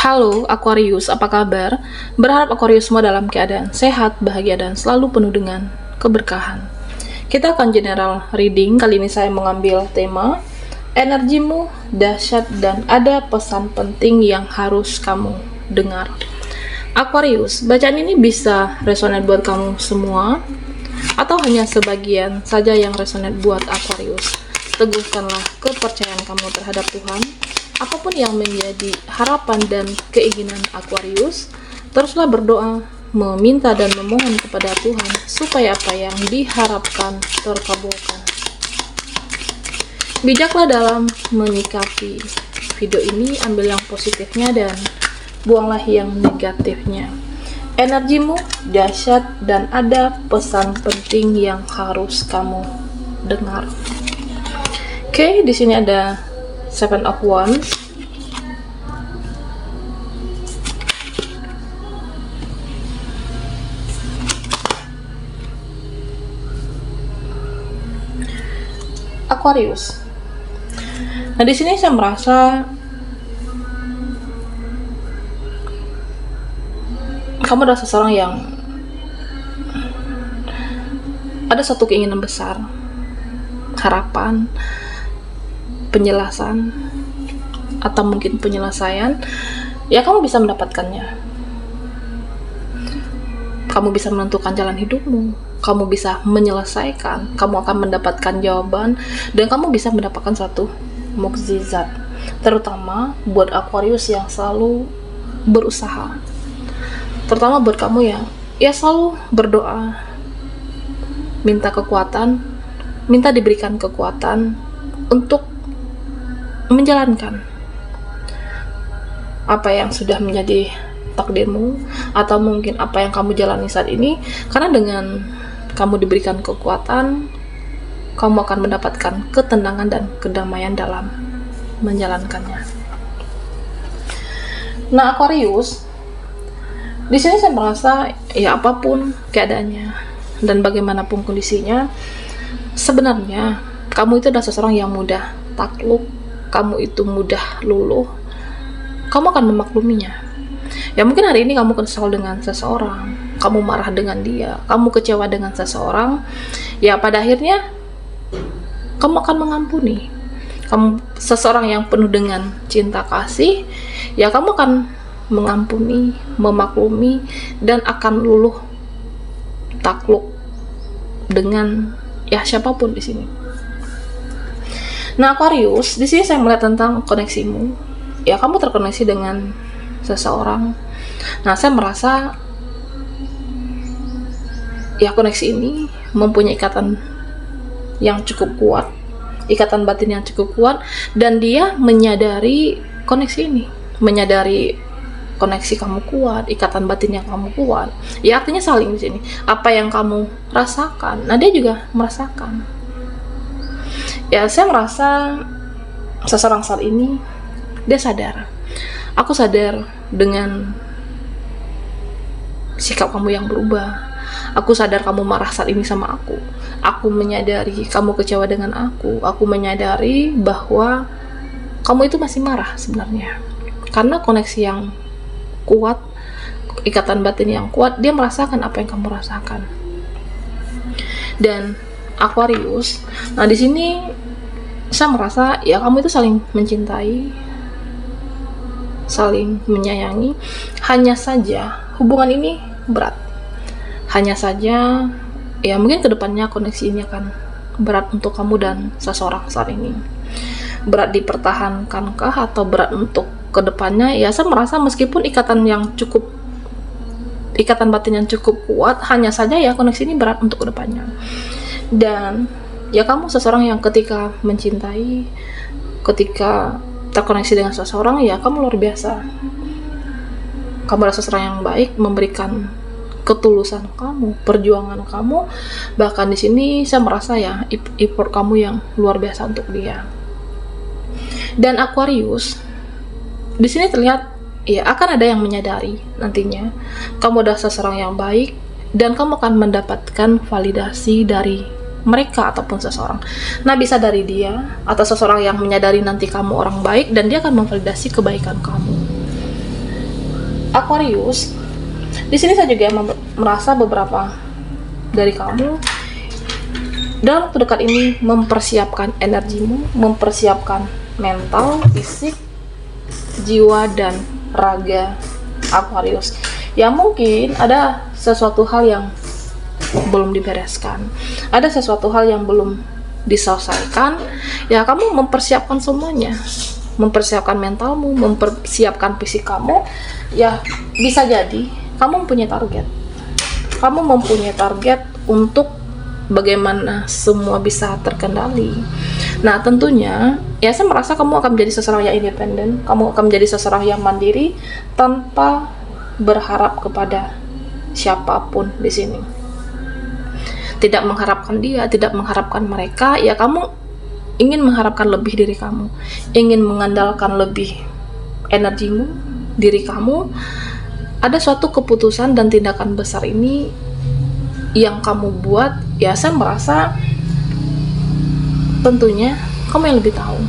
Halo Aquarius, apa kabar? Berharap Aquarius semua dalam keadaan sehat, bahagia, dan selalu penuh dengan keberkahan. Kita akan general reading. Kali ini saya mengambil tema energimu dahsyat dan ada pesan penting yang harus kamu dengar. Aquarius, bacaan ini bisa resonate buat kamu semua atau hanya sebagian saja yang resonate buat Aquarius. Teguhkanlah kepercayaan kamu terhadap Tuhan. Apapun yang menjadi harapan dan keinginan Aquarius, teruslah berdoa, meminta dan memohon kepada Tuhan supaya apa yang diharapkan terkabulkan. Bijaklah dalam menyikapi video ini, ambil yang positifnya dan buanglah yang negatifnya. Energimu dahsyat dan ada pesan penting yang harus kamu dengar. Oke, di sini ada Seven of Wands. Aquarius. Nah, di sini saya merasa kamu adalah seseorang yang ada satu keinginan besar, harapan, penjelasan, atau mungkin penyelesaian, ya kamu bisa mendapatkannya. Kamu bisa menentukan jalan hidupmu, kamu bisa menyelesaikan, kamu akan mendapatkan jawaban, dan kamu bisa mendapatkan satu mukjizat. Terutama buat Aquarius yang selalu berusaha. Terutama buat kamu yang selalu berdoa, minta kekuatan, minta diberikan kekuatan untuk menjalankan apa yang sudah menjadi takdirmu, atau mungkin apa yang kamu jalani saat ini, karena dengan kamu diberikan kekuatan, kamu akan mendapatkan ketenangan dan kedamaian dalam menjalankannya. Nah, Aquarius, di sini saya merasa ya apapun keadaannya dan bagaimanapun kondisinya, sebenarnya kamu itu adalah seseorang yang mudah takluk, kamu itu mudah luluh, kamu akan memakluminya. Ya mungkin hari ini kamu kesal dengan seseorang, kamu marah dengan dia, kamu kecewa dengan seseorang, ya pada akhirnya kamu akan mengampuni. Kamu seseorang yang penuh dengan cinta kasih, ya kamu akan mengampuni, memaklumi, dan akan luluh takluk dengan ya siapapun di sini. Nah, Aquarius, di sini saya melihat tentang koneksimu. Ya, kamu terkoneksi dengan seseorang. Nah, saya merasa ya koneksi ini mempunyai ikatan yang cukup kuat, ikatan batin yang cukup kuat, dan dia menyadari koneksi ini, menyadari koneksi kamu kuat, ikatan batin yang kamu kuat. Ya, artinya saling di sini. Apa yang kamu rasakan, nah dia juga merasakan. Ya, saya merasa seseorang saat ini dia sadar. Aku sadar dengan sikap kamu yang berubah. Aku sadar kamu marah saat ini sama aku. Aku menyadari kamu kecewa dengan aku. Aku menyadari bahwa kamu itu masih marah sebenarnya. Karena koneksi yang kuat, ikatan batin yang kuat, dia merasakan apa yang kamu rasakan. Dan Aquarius, nah di sini saya merasa ya kamu itu saling mencintai, saling menyayangi. Hanya saja hubungan ini berat. Hanya saja ya mungkin kedepannya koneksi ini akan berat untuk kamu dan seseorang saat ini. Berat dipertahankankah atau berat untuk kedepannya? Ya saya merasa meskipun ikatan batin yang cukup kuat, hanya saja ya koneksi ini berat untuk kedepannya. Dan ya kamu seseorang yang ketika mencintai, ketika terkoneksi dengan seseorang, ya kamu luar biasa. Kamu adalah seseorang yang baik, memberikan ketulusan kamu, perjuangan kamu, bahkan di sini saya merasa ya effort kamu yang luar biasa untuk dia. Dan Aquarius, di sini terlihat ya akan ada yang menyadari nantinya kamu adalah seseorang yang baik, dan kamu akan mendapatkan validasi dari mereka ataupun seseorang. Nah, bisa dari dia atau seseorang yang menyadari nanti kamu orang baik dan dia akan memvalidasi kebaikan kamu. Aquarius, di sini saya juga merasa beberapa dari kamu dalam waktu dekat ini mempersiapkan energimu, mempersiapkan mental, fisik, jiwa, dan raga Aquarius. Ya mungkin ada sesuatu hal yang belum dibereskan, ada sesuatu hal yang belum diselesaikan. Ya kamu mempersiapkan semuanya, mempersiapkan mentalmu, mempersiapkan fisik kamu. Ya bisa jadi kamu mempunyai target, untuk bagaimana semua bisa terkendali. Nah tentunya ya saya merasa kamu akan menjadi seseorang yang independen, kamu akan menjadi seseorang yang mandiri tanpa berharap kepada siapapun di sini. Tidak mengharapkan dia, tidak mengharapkan mereka. Ya kamu ingin mengharapkan lebih diri kamu, ingin mengandalkan lebih energimu, diri kamu. Ada suatu keputusan dan tindakan besar ini yang kamu buat. Ya saya merasa tentunya kamu yang lebih tahu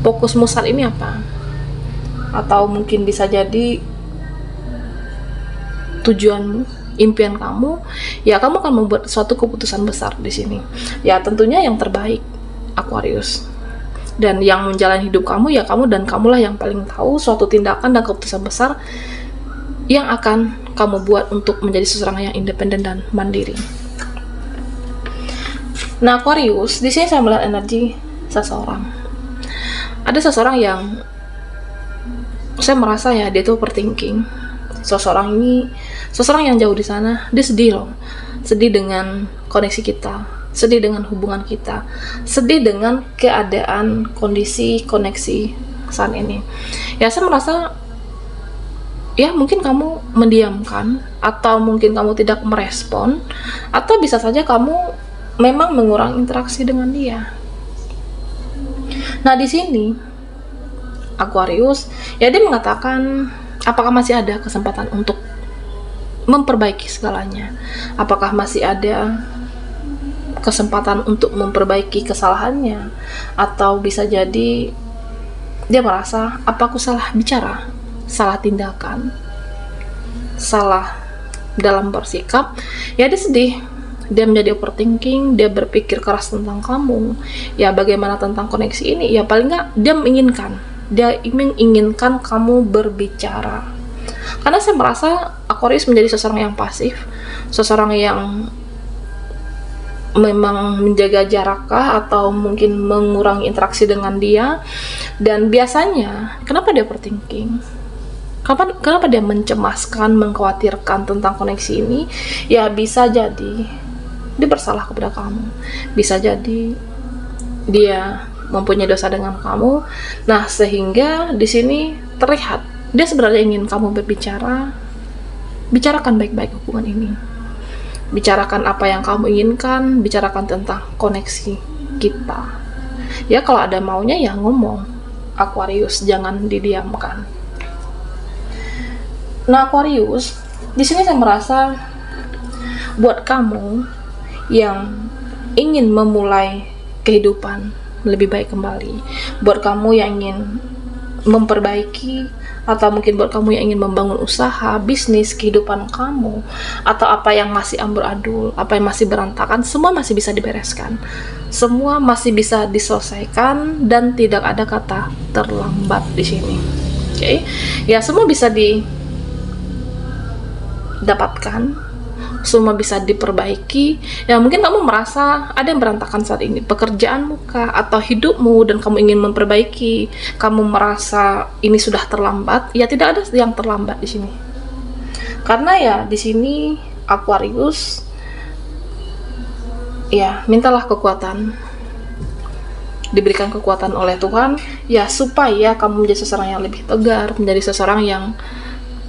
fokusmu saat ini apa, atau mungkin bisa jadi tujuanmu, impian kamu. Ya kamu akan membuat suatu keputusan besar di sini. Ya tentunya yang terbaik Aquarius. Dan yang menjalani hidup kamu ya kamu, dan kamulah yang paling tahu suatu tindakan dan keputusan besar yang akan kamu buat untuk menjadi seseorang yang independen dan mandiri. Nah Aquarius, di sini saya melihat energi seseorang. Ada seseorang yang saya merasa ya dia tuh overthinking. Seseorang ini, seseorang yang jauh di sana, dia sedih loh. Sedih dengan koneksi kita, sedih dengan hubungan kita, sedih dengan keadaan, kondisi, koneksi saat ini. Ya saya merasa ya mungkin kamu mendiamkan, atau mungkin kamu tidak merespon, atau bisa saja kamu memang mengurangi interaksi dengan dia. Nah di sini Aquarius, ya dia mengatakan apakah masih ada kesempatan untuk memperbaiki segalanya? Apakah masih ada kesempatan untuk memperbaiki kesalahannya? Atau bisa jadi dia merasa, apa aku salah bicara, salah tindakan, salah dalam bersikap? Ya dia sedih, dia menjadi overthinking, dia berpikir keras tentang kamu. Ya bagaimana tentang koneksi ini? Ya paling nggak dia menginginkan kamu berbicara. Karena saya merasa Aquarius menjadi seseorang yang pasif, seseorang yang memang menjaga jarakkah, atau mungkin mengurangi interaksi dengan dia. Dan biasanya kenapa dia overthinking? Kenapa dia mencemaskan, mengkhawatirkan tentang koneksi ini? Ya bisa jadi dia bersalah kepada kamu, bisa jadi dia mempunyai dosa dengan kamu. Nah sehingga di sini terlihat dia sebenarnya ingin kamu berbicara. Bicarakan baik-baik hubungan ini, bicarakan apa yang kamu inginkan, bicarakan tentang koneksi kita. Ya kalau ada maunya ya ngomong Aquarius, jangan didiamkan. Nah Aquarius, di sini saya merasa buat kamu yang ingin memulai kehidupan lebih baik kembali, buat kamu yang ingin memperbaiki, atau mungkin buat kamu yang ingin membangun usaha, bisnis, kehidupan kamu, atau apa yang masih amburadul, apa yang masih berantakan, semua masih bisa dibereskan, semua masih bisa diselesaikan, dan tidak ada kata terlambat di sini. Oke, ya semua bisa didapatkan, semua bisa diperbaiki. Ya mungkin kamu merasa ada yang berantakan saat ini, pekerjaanmu kah, atau hidupmu, dan kamu ingin memperbaiki. Kamu merasa ini sudah terlambat. Ya tidak ada yang terlambat di sini. Karena ya di sini Aquarius, ya mintalah kekuatan, diberikan kekuatan oleh Tuhan ya supaya kamu menjadi seseorang yang lebih tegar, menjadi seseorang yang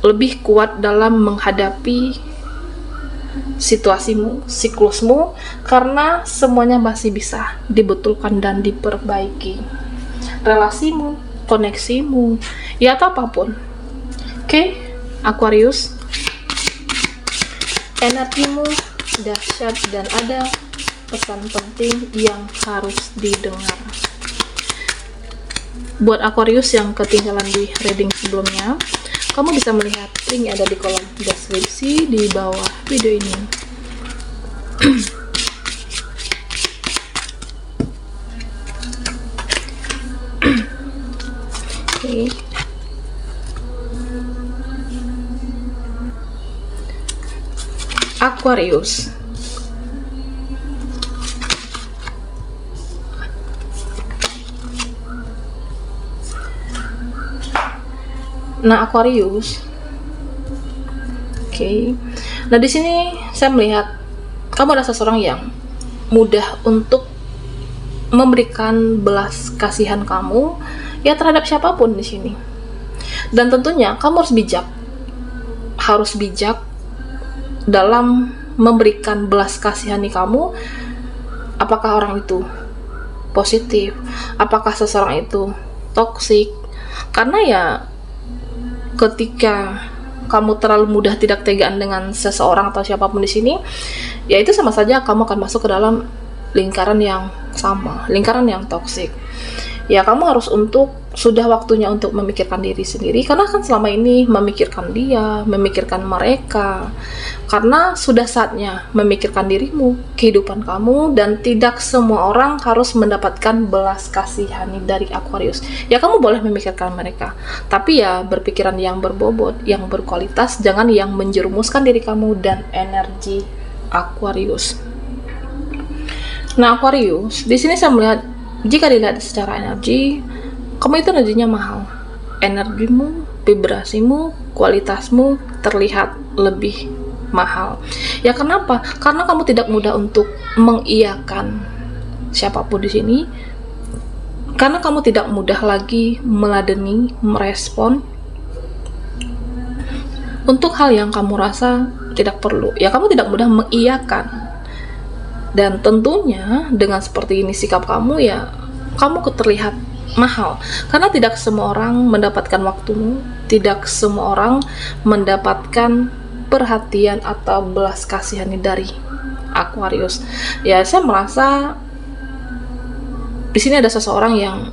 lebih kuat dalam menghadapi situasimu, siklusmu, karena semuanya masih bisa dibetulkan dan diperbaiki. Relasimu, koneksimu, ya atau apapun. Oke, Aquarius, energimu dahsyat dan ada pesan penting yang harus didengar. Buat Aquarius yang ketinggalan di reading sebelumnya, Kamu bisa melihat link ada di kolom deskripsi di bawah video ini. Oke. Aquarius. Nah, Aquarius. Oke. Nah, di sini saya melihat kamu adalah seseorang yang mudah untuk memberikan belas kasihan kamu ya terhadap siapapun di sini. Dan tentunya kamu harus bijak. Harus bijak dalam memberikan belas kasihan kamu. Apakah orang itu positif? Apakah seseorang itu toksik? Karena ya ketika kamu terlalu mudah tidak tegaan dengan seseorang atau siapapun di sini, ya itu sama saja kamu akan masuk ke dalam lingkaran yang sama, lingkaran yang toksik. Ya kamu harus sudah waktunya untuk memikirkan diri sendiri, karena kan selama ini memikirkan dia, memikirkan mereka, karena sudah saatnya memikirkan dirimu, kehidupan kamu, dan tidak semua orang harus mendapatkan belas kasihan dari Aquarius. Ya kamu boleh memikirkan mereka, tapi ya berpikiran yang berbobot, yang berkualitas, jangan yang menjerumuskan diri kamu dan energi Aquarius. Nah, Aquarius, di sini saya melihat jika dilihat secara energi, kamu itu energinya mahal. Energimu, vibrasimu, kualitasmu terlihat lebih mahal. Ya kenapa? Karena kamu tidak mudah untuk mengiyakan siapapun di sini. Karena kamu tidak mudah lagi meladeni, merespon untuk hal yang kamu rasa tidak perlu. Ya kamu tidak mudah mengiyakan. Dan tentunya dengan seperti ini sikap kamu, ya kamu terlihat mahal, karena tidak semua orang mendapatkan waktumu, tidak semua orang mendapatkan perhatian atau belas kasihan dari Aquarius. Ya saya merasa di sini ada seseorang yang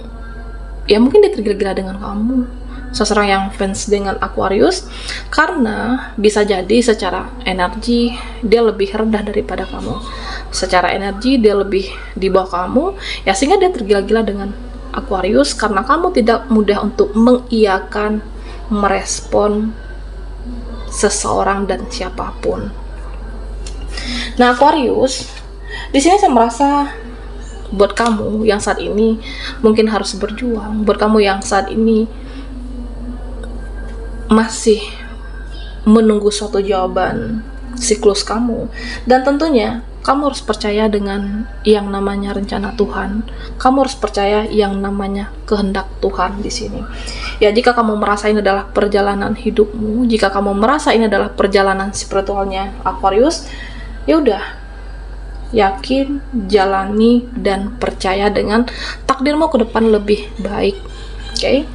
ya mungkin dia tergila-gila dengan kamu, seseorang yang fans dengan Aquarius, karena bisa jadi secara energi dia lebih rendah daripada kamu, secara energi dia lebih di bawah kamu, ya sehingga dia tergila-gila dengan Aquarius karena kamu tidak mudah untuk mengiyakan, merespon seseorang dan siapapun. Nah, Aquarius, di sini saya merasa buat kamu yang saat ini mungkin harus berjuang, buat kamu yang saat ini masih menunggu suatu jawaban siklus kamu, dan tentunya kamu harus percaya dengan yang namanya rencana Tuhan. Kamu harus percaya yang namanya kehendak Tuhan di sini. Ya jika kamu merasa ini adalah perjalanan hidupmu, jika kamu merasa ini adalah perjalanan spiritualnya Aquarius, ya udah, yakin, jalani, dan percaya dengan takdirmu ke depan lebih baik. Oke?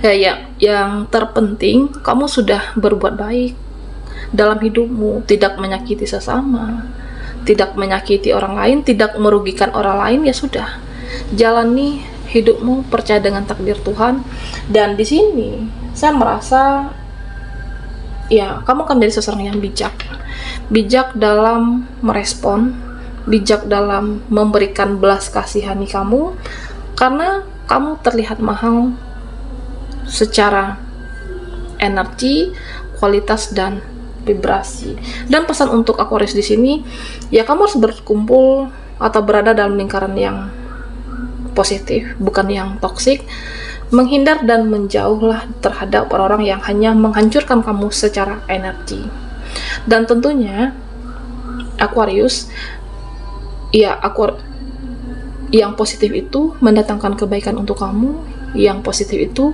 Ya, yang terpenting kamu sudah berbuat baik dalam hidupmu, tidak menyakiti sesama, tidak menyakiti orang lain, tidak merugikan orang lain. Ya sudah, jalani hidupmu, percaya dengan takdir Tuhan. Dan di sini saya merasa ya kamu akan menjadi seseorang yang bijak dalam merespon, bijak dalam memberikan belas kasihani kamu, karena kamu terlihat mahal secara energi, kualitas, dan vibrasi. Dan pesan untuk Aquarius di sini, ya kamu harus berkumpul atau berada dalam lingkaran yang positif, bukan yang toksik. Menghindar dan menjauhlah terhadap orang-orang yang hanya menghancurkan kamu secara energi. Dan tentunya Aquarius, ya yang positif itu mendatangkan kebaikan untuk kamu, yang positif itu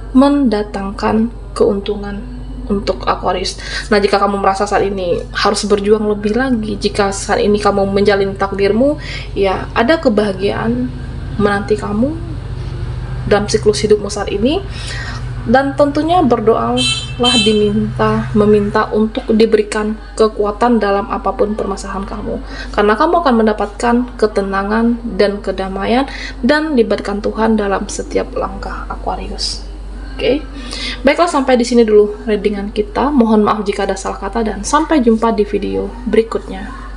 mendatangkan keuntungan untuk Aquarius. Nah, jika kamu merasa saat ini harus berjuang lebih lagi, jika saat ini kamu menjalin takdirmu, ya ada kebahagiaan menanti kamu dalam siklus hidupmu saat ini. Dan tentunya berdoalah, meminta untuk diberikan kekuatan dalam apapun permasalahan kamu, karena kamu akan mendapatkan ketenangan dan kedamaian, dan libatkan Tuhan dalam setiap langkah Aquarius. Oke. Baiklah, sampai di sini dulu readingan kita. Mohon maaf jika ada salah kata dan sampai jumpa di video berikutnya.